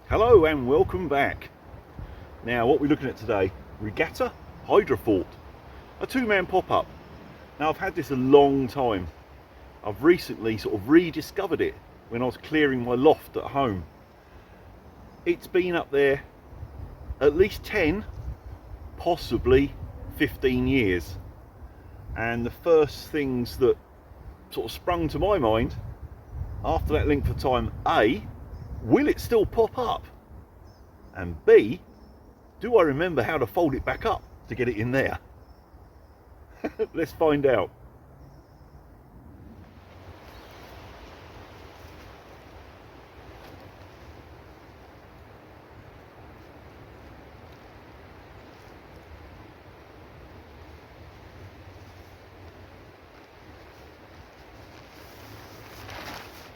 Hello and welcome back. Now what we're looking at today, Regatta Hydrofort, a two-man pop-up. Now I've had this a long time. I've recently sort of rediscovered it when I was clearing my loft at home. It's been up there at least 10, possibly 15 years. And the first things that sort of sprung to my mind after that length of time, A, will it still pop up? And B, do I remember how to fold it back up to get it in there? Let's find out.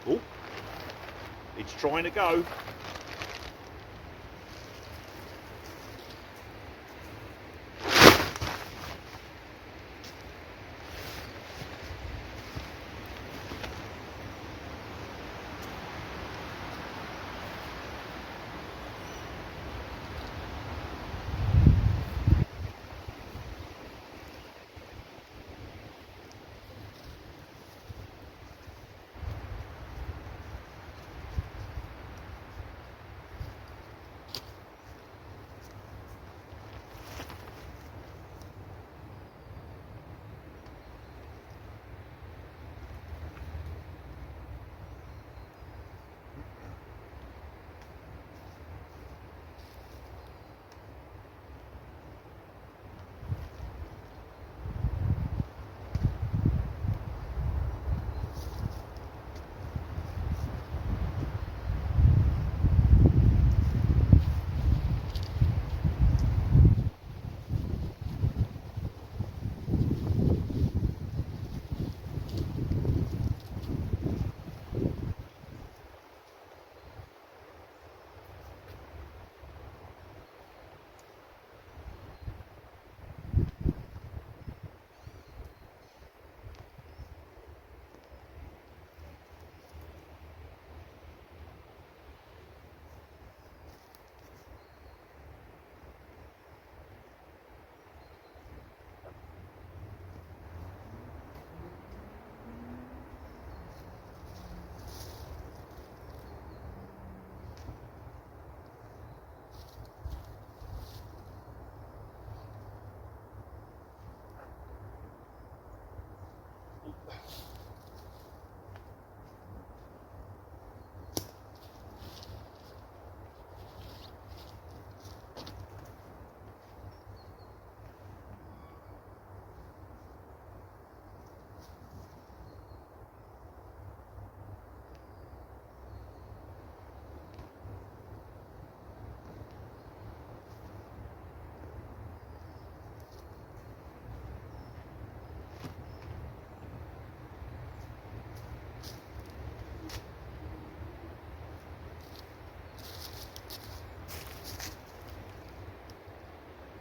Oh, it's trying to go.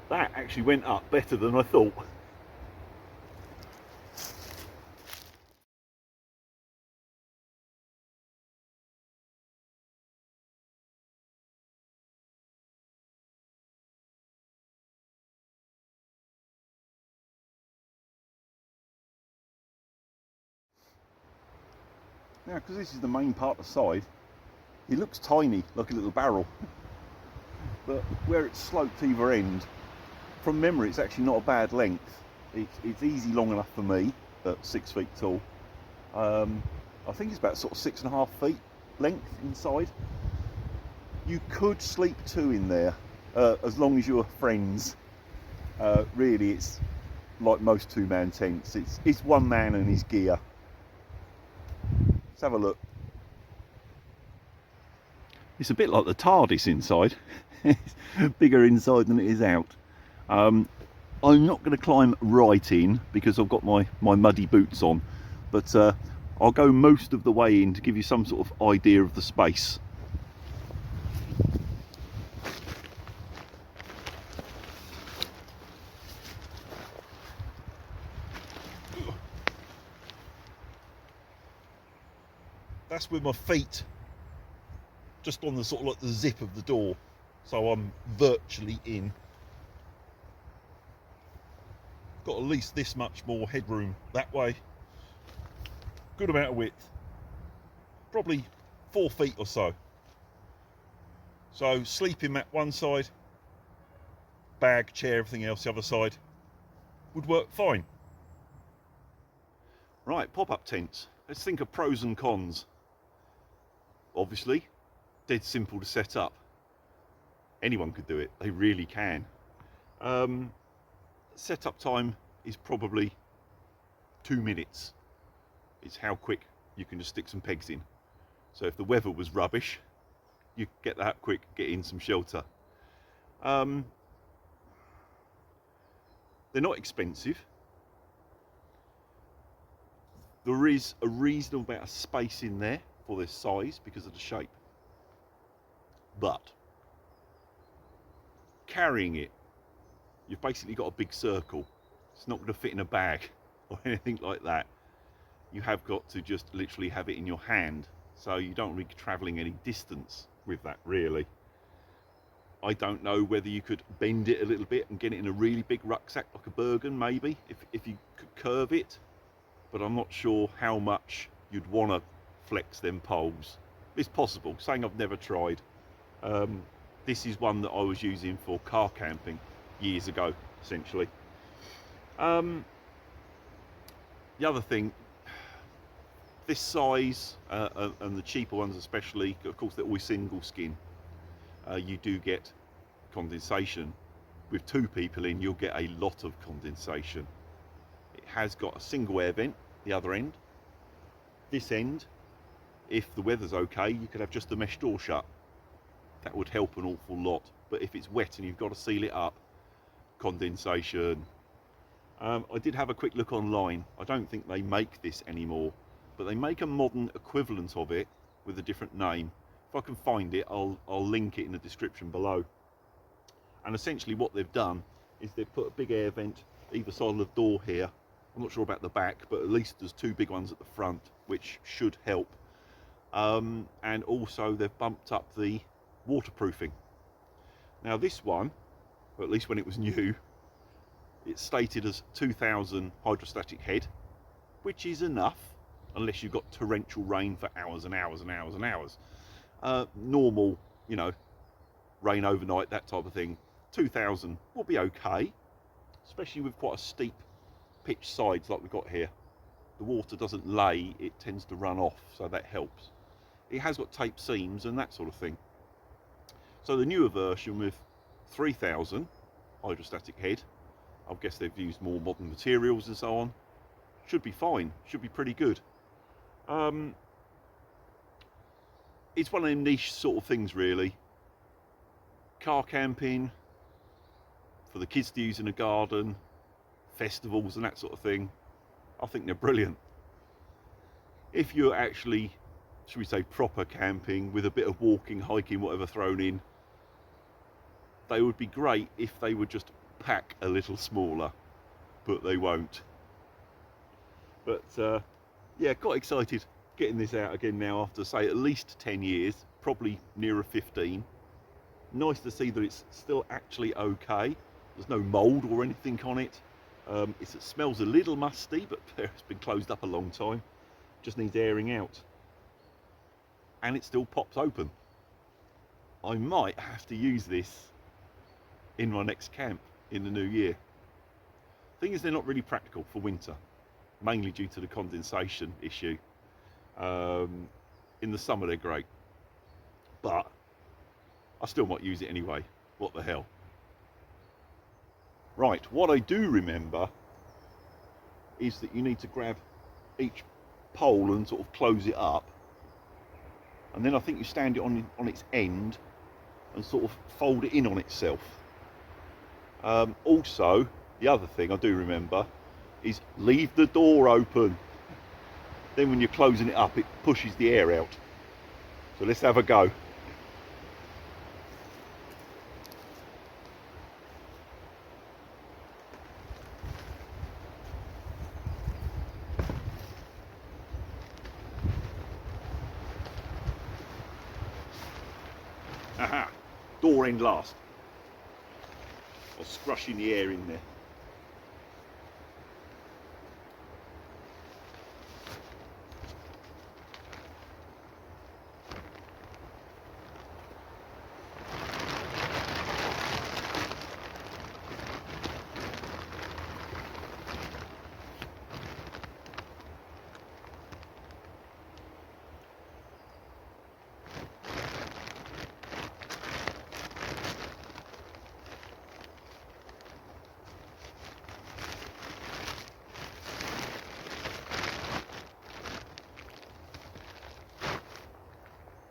That actually went up better than I thought. Now, because this is the main part of the side, it looks tiny, like a little barrel. But where it's sloped either end, from memory, it's actually not a bad length. It's easy long enough for me at 6 feet tall. I think it's about sort of 6.5 feet length inside. You could sleep two in there, as long as you're friends. Really, it's like most two-man tents. It's one man and his gear. Let's have a look. It's a bit like the TARDIS inside. It's bigger inside than it is out. I'm not going to climb right in because I've got my muddy boots on, but I'll go most of the way in to give you some sort of idea of the space. That's with my feet just on the sort of like the zip of the door, so I'm virtually in. Got at least this much more headroom that way. Good amount of width, probably 4 feet or so. So sleeping mat one side, bag, chair, everything else the other side would work fine. Right, pop-up tents. Let's think of pros and cons. Obviously, dead simple to set up. Anyone could do it, they really can. Setup time is probably 2 minutes. It's how quick you can just stick some pegs in. So if the weather was rubbish, you get that quick, get in some shelter. They're not expensive. There is a reasonable amount of space in there for their size because of the shape. But carrying it, you've basically got a big circle. It's not going to fit in a bag or anything like that. You have got to just literally have it in your hand, so you don't be travelling any distance with that really. I don't know whether you could bend it a little bit and get it in a really big rucksack like a Bergen maybe, if you could curve it, but I'm not sure how much you'd want to flex them poles. It's possible, saying I've never tried. This is one that I was using for car camping years ago, essentially. The other thing, this size and the cheaper ones especially, of course they're always single skin. You do get condensation. With 2 people in, you'll get a lot of condensation. It has got a single air vent, the other end. This end, if the weather's okay, you could have just the mesh door shut. That would help an awful lot. But if it's wet and you've got to seal it up, condensation. I did have a quick look online. I don't think they make this anymore, but they make a modern equivalent of it with a different name. If I can find it, I'll link it in the description below. And essentially what they've done is they've put a big air vent either side of the door here. I'm not sure about the back, but at least there's 2 big ones at the front, which should help. And also they've bumped up the waterproofing. Now this one, or at least when it was new, it's stated as 2000 hydrostatic head, which is enough unless you've got torrential rain for hours and hours and hours and hours. Normal, you know, rain overnight, that type of thing, 2000 will be okay, especially with quite a steep pitch sides like we've got here. The water doesn't lay, it tends to run off, so that helps. It has got tape seams and that sort of thing. So the newer version with 3000 hydrostatic head, I guess they've used more modern materials and so on, should be fine, should be pretty good. It's one of them niche sort of things really. Car camping, for the kids to use in a garden, festivals and that sort of thing, I think they're brilliant. If you're actually, should we say, proper camping with a bit of walking, hiking, whatever thrown in, they would be great if they would just pack a little smaller, but they won't. But yeah, quite excited getting this out again now after, say, at least 10 years, probably nearer 15. Nice to see that it's still actually okay. There's no mould or anything on it. It smells a little musty, but it's been closed up a long time. Just needs airing out. And it still pops open. I might have to use this in my next camp in the new year. Thing is, they're not really practical for winter, mainly due to the condensation issue. In the summer they're great, but I still might use it anyway. What the hell. Right, what I do remember is that you need to grab each pole and sort of close it up, and then I think you stand it on its end and sort of fold it in on itself. Also, the other thing I do remember is leave the door open. Then when you're closing it up, it pushes the air out. So let's have a go. Aha, door end last. Or scrushing the air in there.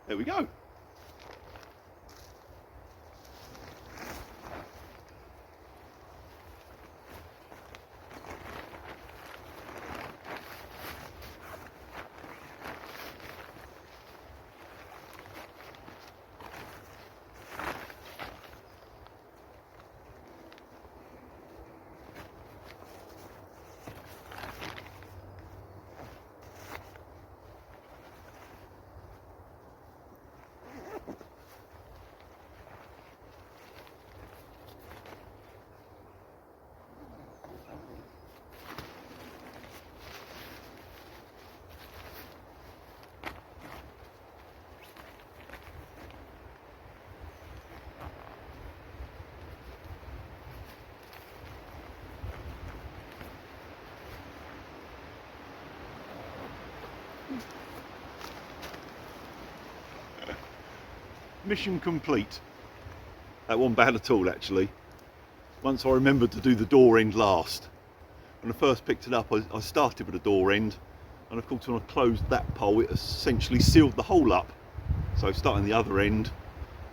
There we go. Mission complete. That wasn't bad at all, actually. Once I remembered to do the door end last. When I first picked it up, I started with the door end, and of course when I closed that pole, it essentially sealed the hole up. So starting the other end,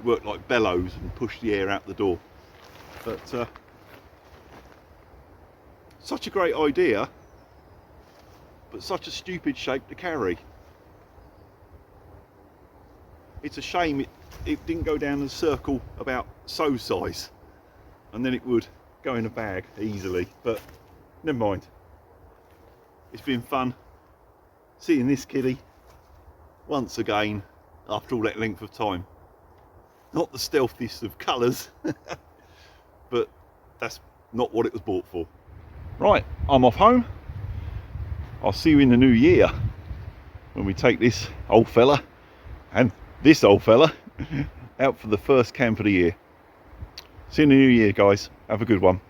worked like bellows and pushed the air out the door. But such a great idea, but such a stupid shape to carry. It's a shame it didn't go down the circle about so size, and then it would go in a bag easily, but never mind. It's been fun seeing this kiddie once again after all that length of time. Not the stealthiest of colours, but that's not what it was bought for. Right, I'm off home. I'll see you in the new year when we take this old fella and this old fella out for the first camp of the year. See you in the new year, guys. Have a good one.